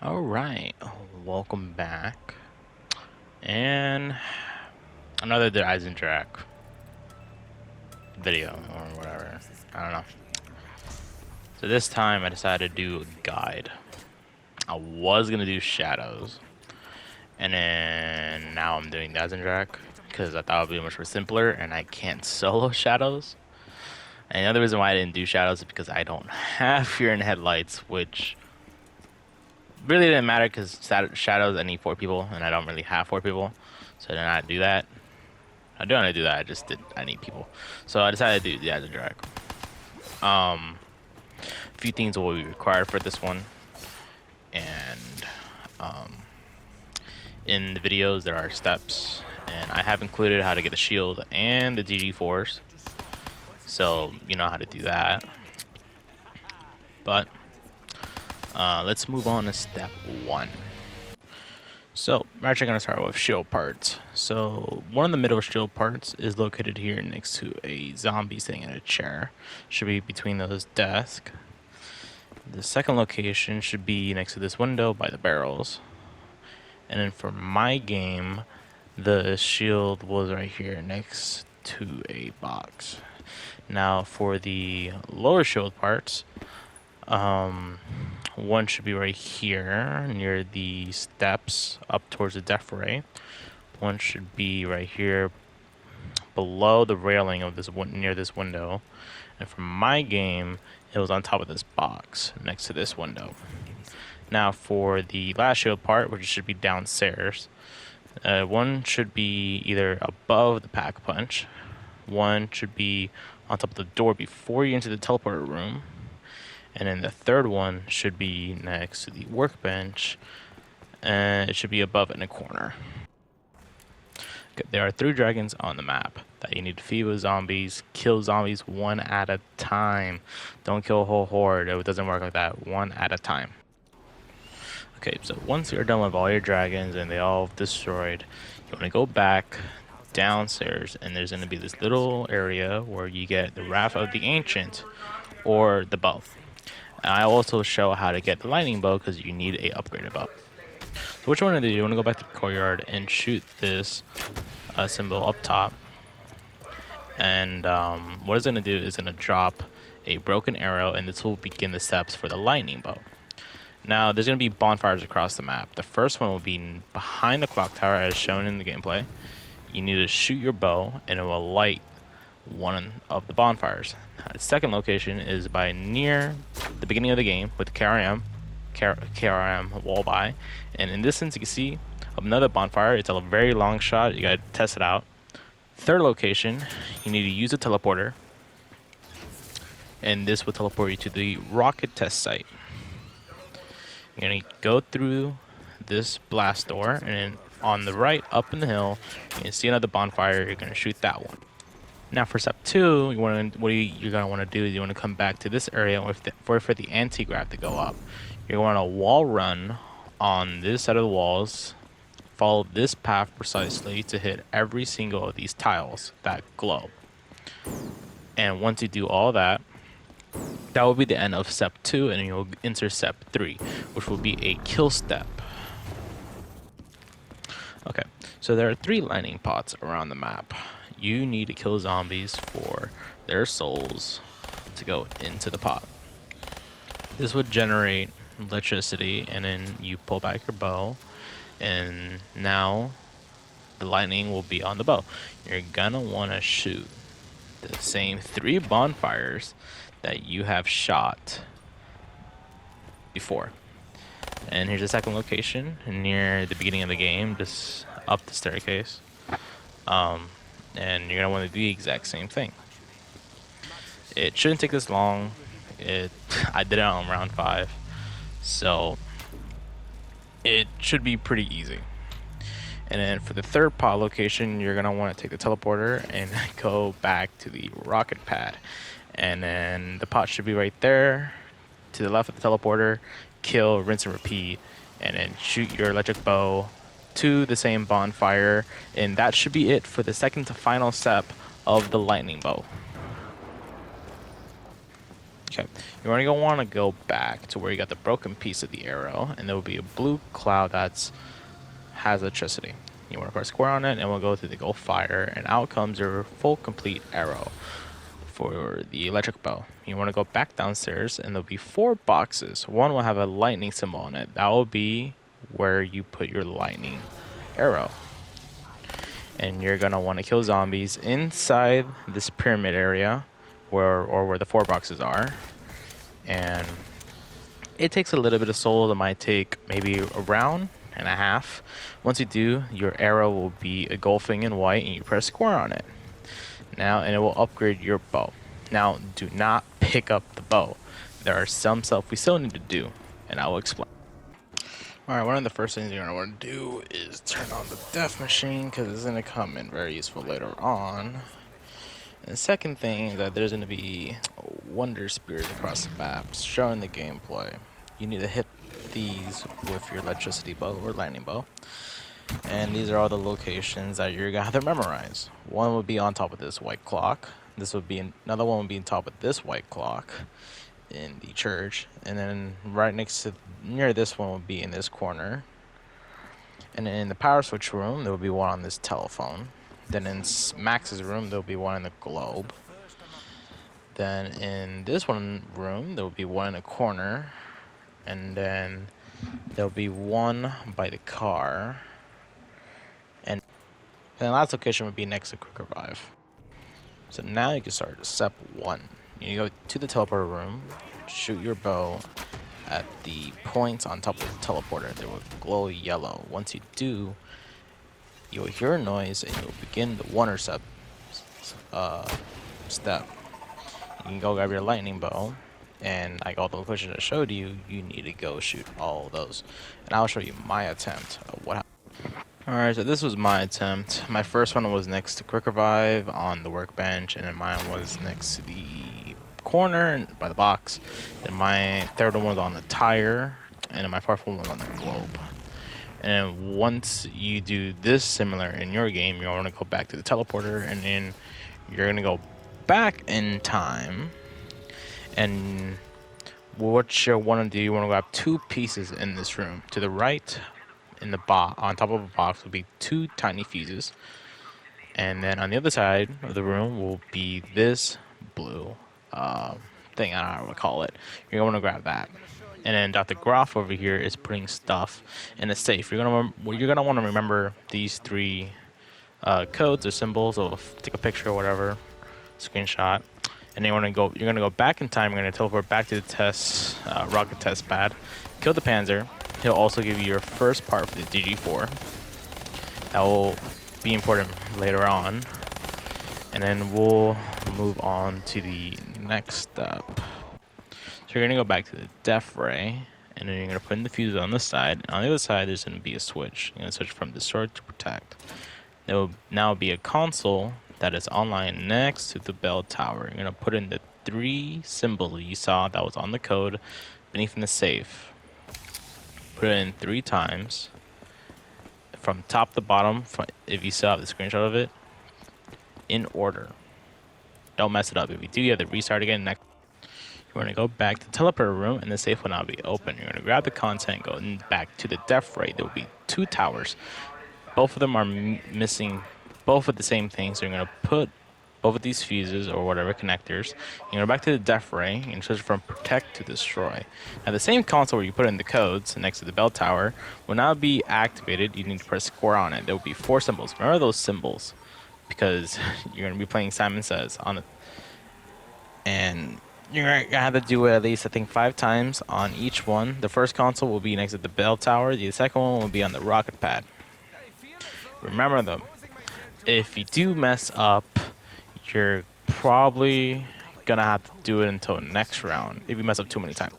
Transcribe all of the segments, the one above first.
All right, welcome back, and another the Eisendrache video or whatever. I don't know. So this time I decided to do a guide. I was gonna do shadows, and then now I'm doing the Eisendrache because I thought it would be much more simpler, and I can't solo shadows. And the other reason why I didn't do shadows is because I don't have fear in headlights, which really didn't matter because shadows I need 4 people, and I don't really have 4 people, so I did not do that. I do want to do that. I need people, so I decided to do the Eisendrache. A few things will be required for this one, and um, in the videos there are steps, and I have included how to get the shield and the DG force, so you know how to do that. But let's move on to step 1. So we're actually going to start with shield parts. So one of the middle shield parts is located here next to a zombie sitting in a chair. Should be between those desks. The second location should be next to this window by the barrels. And then for my game, the shield was right here next to a box. Now for the lower shield parts, one should be right here near the steps up towards the death ray. One should be right here below the railing of this near this window. And for my game, it was on top of this box next to this window. Now for the last shield part, which should be downstairs, one should be either above the pack punch. One should be on top of the door before you enter the teleporter room. And then the third one should be next to the workbench, and it should be above in a corner. Okay, there are 3 dragons on the map that you need to feed with zombies. Kill zombies one at a time. Don't kill a whole horde. It doesn't work like that. One at a time. Okay, so once you're done with all your dragons and they all destroyed, you want to go back downstairs, and there's going to be this little area where you get the Wrath of the Ancient or the bow. I also show how to get the lightning bow because you need a upgraded bow. So what you want to do, you want to go back to the courtyard and shoot this symbol up top. And what it's going to do is going to drop a broken arrow, and this will begin the steps for the lightning bow. Now there's going to be bonfires across the map. The first one will be behind the clock tower as shown in the gameplay. You need to shoot your bow and it will light one of the bonfires. The second location is by near the beginning of the game with KRM wall by, and in distance you can see another bonfire. It's a very long shot, you gotta test it out. Third location, you need to use a teleporter, and this will teleport you to the rocket test site. You're gonna go through this blast door, and then on the right up in the hill you can see another bonfire. You're gonna shoot that one. Now for step 2, you're gonna want to do is you want to come back to this area for the anti-grav to go up. You're going to wall run on this side of the walls, follow this path precisely to hit every single of these tiles that glow. And once you do all that, that will be the end of step 2, and you'll enter step 3, which will be a kill step. Okay, so there are 3 lightning pots around the map. You need to kill zombies for their souls to go into the pot. This would generate electricity, and then you pull back your bow, and now the lightning will be on the bow. You're gonna want to shoot the same 3 bonfires that you have shot before. And here's the second location near the beginning of the game, just up the staircase. And you're gonna want to do the exact same thing. It shouldn't take this long. I did it on round 5, so it should be pretty easy. And then for the third pod location, you're gonna want to take the teleporter and go back to the rocket pad, and then the pot should be right there to the left of the teleporter. Kill, rinse and repeat, and then shoot your electric bow to the same bonfire, and that should be it for the second to final step of the lightning bow. Okay, you're going to want to go back to where you got the broken piece of the arrow, and there will be a blue cloud that has electricity. You want to press square on it, and we'll go through the gold fire, and out comes your full complete arrow for the electric bow. You want to go back downstairs, and there'll be 4 boxes. One will have a lightning symbol on it. That will be where you put your lightning arrow. And you're gonna want to kill zombies inside this pyramid area, where the 4 boxes are. And it takes a little bit of soul. It might take maybe a round and a half. Once you do, your arrow will be engulfing in white, and you press square on it. Now, and it will upgrade your bow. Now, do not pick up the bow. There are some stuff we still need to do, and I will explain. Alright, one of the first things you're going to want to do is turn on the death machine, because it's going to come in very useful later on. And the second thing is that there's going to be wonder spears across the map showing the gameplay. You need to hit these with your electricity bow or lightning bow. And these are all the locations that you're going to have to memorize. One would be on top of this white clock. This would be another one would be on top of this white clock in the church, and then right next to near this one will be in this corner. And then in the power switch room there will be one on this telephone. Then in Max's room there will be one in the globe. Then in this one room there will be one in a corner, and then there'll be one by the car. And the last location would be next to Quick Revive. So now you can start step 1. You go to the teleporter room, shoot your bow at the points on top of the teleporter. They will glow yellow. Once you do, you will hear a noise, and you'll begin the wonder step. You can go grab your lightning bow, and like all the locations I showed you, you need to go shoot all those. And I'll show you my attempt of what happened. Alright, so this was my attempt. My first one was next to Quick Revive on the workbench, and then mine was next to the corner by the box. And my third one was on the tire, and then my fourth one was on the globe. And once you do this similar in your game, you're going to go back to the teleporter, and then you're going to go back in time. And what you want to do, you want to grab 2 pieces in this room. To the right, in the box, on top of a box, will be 2 tiny fuses, and then on the other side of the room will be this blue thing. I don't know what to call it. You're going to grab that, and then Dr. Groff over here is putting stuff in a safe. You're gonna want to remember these 3 codes or symbols, or take a picture or whatever, screenshot, and then you're gonna go back in time. You're gonna teleport back to the test rocket test pad, kill the Panzer. He'll also give you your first part for the DG4. That will be important later on. And then we'll move on to the next step. So you're going to go back to the Death Ray, and then you're going to put in the fuse on this side. And on the other side, there's going to be a switch. You're going to switch from Destroy to Protect. There will now be a console that is online next to the bell tower. You're going to put in the 3 symbols you saw that was on the code beneath in the safe. Put it in 3 times, from top to bottom, if you still have the screenshot of it, in order. Don't mess it up. If you do, you have to restart again. Next, you're going to go back to the teleporter room, and the safe will now be open. You're going to grab the content, go back to the Death Ray. There will be 2 towers. Both of them are missing both of the same thing, so you're going to put both of these fuses or whatever connectors. You go back to the Death Ray and switch from Protect to Destroy. Now the same console where you put in the codes next to the bell tower will now be activated. You need to press square on it. There will be 4 symbols. Remember those symbols, because you're going to be playing Simon Says on it. And you're going to have to do it at least, I think, 5 times on each one. The first console will be next to the bell tower. The second one will be on the rocket pad. Remember them. If you do mess up, you're probably gonna have to do it until next round if you mess up too many times.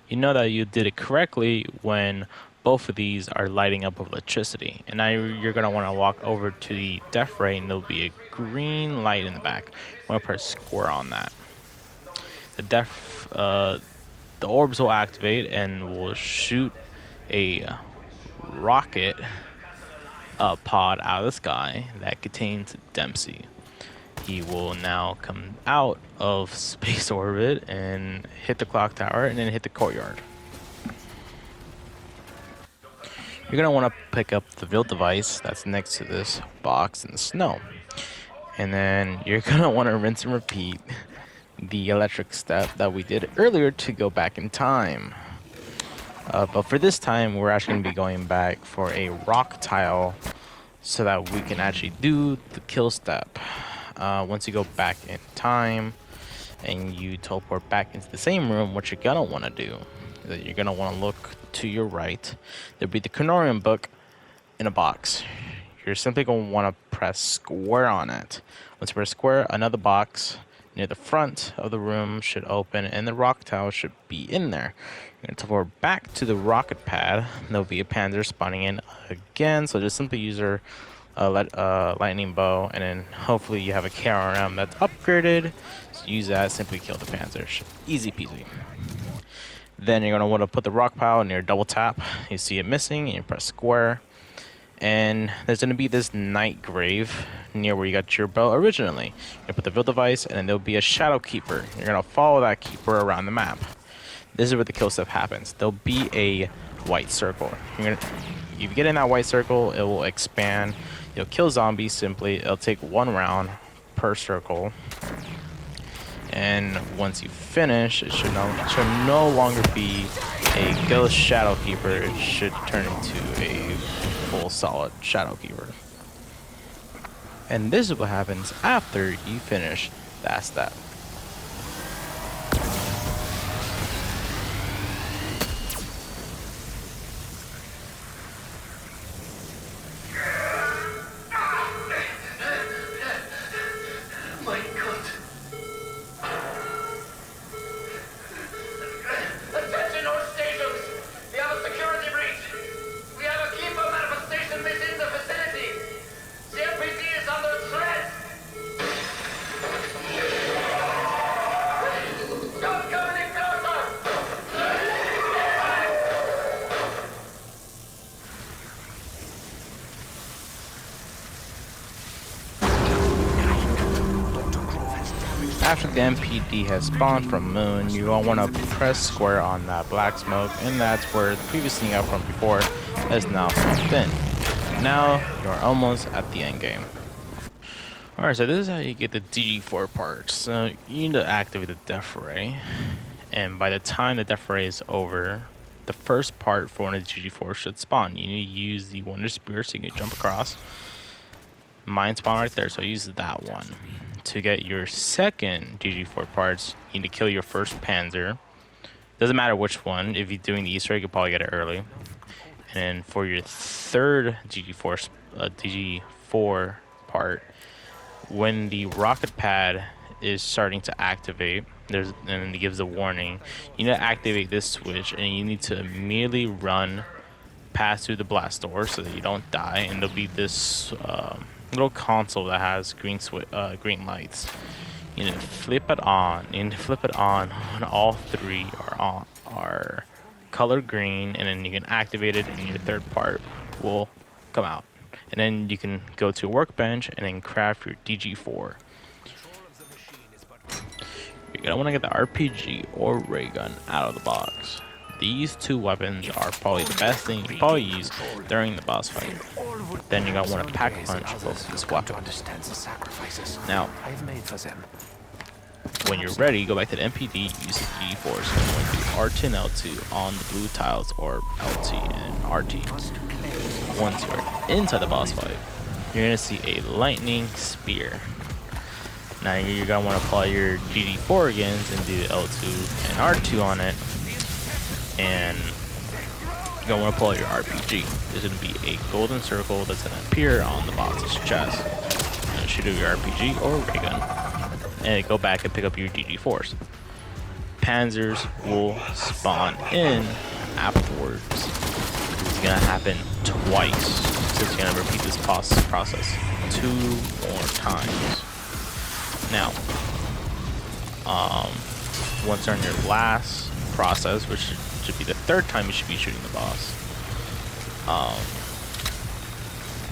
You know that you did it correctly when both of these are lighting up with electricity. And now you're gonna want to walk over to the Death Ray, and there'll be a green light in the back. I'm gonna press square on that. The orbs will activate and will shoot a rocket pod out of the sky that contains Dempsey. he will now come out of space orbit and hit the clock tower and then hit the courtyard. You're going to want to pick up the build device that's next to this box in the snow. And then you're going to want to rinse and repeat the electric step that we did earlier to go back in time. But for this time, we're actually going to be going back for a rock tile so that we can actually do the kill step. Once you go back in time and you teleport back into the same room, what you're going to want to do is that you're going to want to look to your right. There'll be the Canorium book in a box. You're simply going to want to press square on it. Once you press square, another box near the front of the room should open and the rock tile should be in there. You're going to teleport back to the rocket pad. There'll be a panzer spawning in again, so just simply use your lightning bow, and then hopefully you have a KRM that's upgraded. So use that, simply kill the panzer. Easy peasy. Then you're going to want to put the rock pile near double tap. You see it missing and you press square. And there's going to be this night grave near where you got your bow originally. You put the build device, and then there'll be a shadow keeper. You're going to follow that keeper around the map. This is where the kill step happens. There'll be a white circle. If you get in that white circle, it will expand. You'll kill zombies simply. It'll take 1 round per circle. And once you finish, it should no longer be a ghost shadow keeper. It should turn into a full solid shadow keeper. And this is what happens after you finish that step. After the MPD has spawned from Moon, you will want to press square on that black smoke, and that's where the previous thing out from before has now swapped in. Now you're almost at the end game. Alright, so this is how you get the DG4 parts. So you need to activate the Death Ray, and by the time the Death Ray is over, the first part for one of the DG4 should spawn. You need to use the Wonder Spear so you can jump across. Mine spawn right there, so use that one. To get your second DG4 parts, you need to kill your first Panzer. Doesn't matter which one. If you're doing the Easter egg, you'll probably get it early. And then for your third DG4 part, when the rocket pad is starting to activate, and it gives a warning, you need to activate this switch, and you need to immediately run past through the blast door so that you don't die. And there'll be this little console that has green lights. You need to flip it on. You need to flip it on when all 3 are color green, and then you can activate it, and your third part will come out. And then you can go to a workbench and then craft your DG4. You're gonna want to get the RPG or ray gun out of the box. These 2 weapons are probably the best thing you can probably use during the boss fight. Then you're gonna want to pack punch both of these weapons. Now, when you're ready, go back to the MPD, use the G4s. So you're going to do R2 and L2 on the blue tiles, or LT and RT. Once you're inside the boss fight, you're gonna see a lightning spear. Now you're gonna want to apply your GD4 again and do L2 and R2 on it, and you're gonna want to pull out your RPG. There's gonna be a golden circle that's gonna appear on the boss's chest. You're gonna shoot your RPG or ray gun, and go back and pick up your GD4s. Panzers will spawn in afterwards. This is gonna happen twice. So it's gonna repeat this process 2 more times. Now, once you're on your last process, which should be the 3rd time you should be shooting the boss.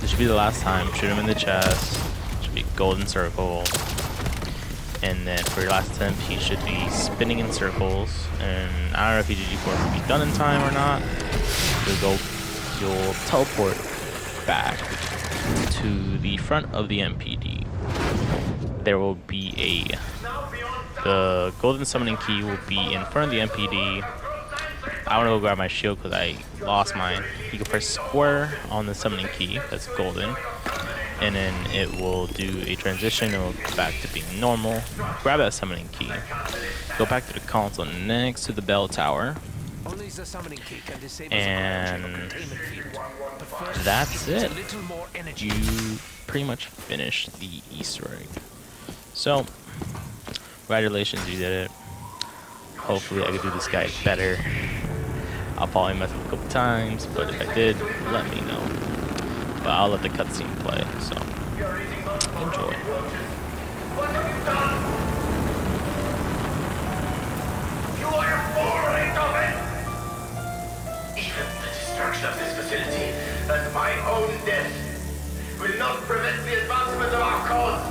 This should be the last time. Shoot him in the chest. Should be golden circle. And then for your last attempt, he should be spinning in circles. And I don't know if EGG4 will be done in time or not. You'll teleport back to the front of the MPD. There will be the golden summoning key will be in front of the MPD. I want to go grab my shield because I lost mine. You can press square on the summoning key, that's golden, and then it will do a transition. It will go back to being normal. Grab that summoning key. Go back to the console next to the bell tower. And that's it. You pretty much finished the Easter egg. So, congratulations, you did it. Hopefully I could do this guy better. I'll probably mess up a couple times, but if I did, let me know. But I'll let the cutscene play, so enjoy. What have you done? You are afraid of it! Even the destruction of this facility and my own death will not prevent the advancement of our cause.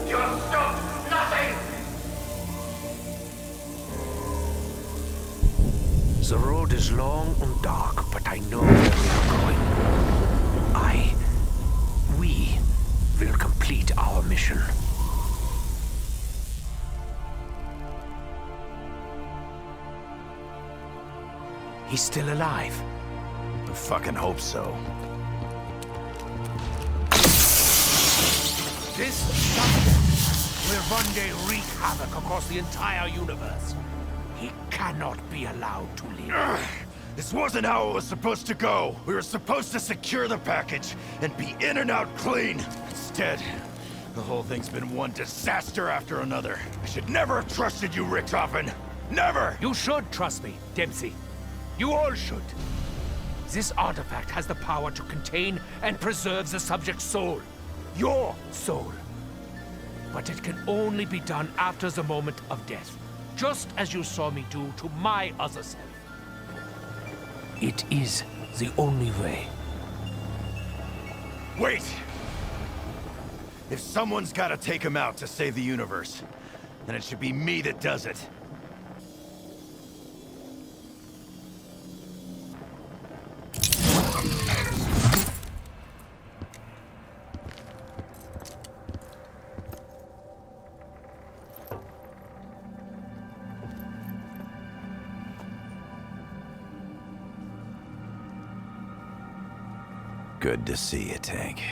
You have stopped nothing! The road is long and dark, but I know where we are going. We will complete our mission. He's still alive. I fucking hope so. This subject will one day wreak havoc across the entire universe. He cannot be allowed to live. This wasn't how it was supposed to go. We were supposed to secure the package and be in and out clean. Instead, the whole thing's been one disaster after another. I should never have trusted you, Richtofen. Never! You should trust me, Dempsey. You all should. This artifact has the power to contain and preserve the subject's soul. Your soul. But it can only be done after the moment of death. Just as you saw me do to my other self. It is the only way. Wait! If someone's gotta take him out to save the universe, then it should be me that does it. Good to see you, Tank.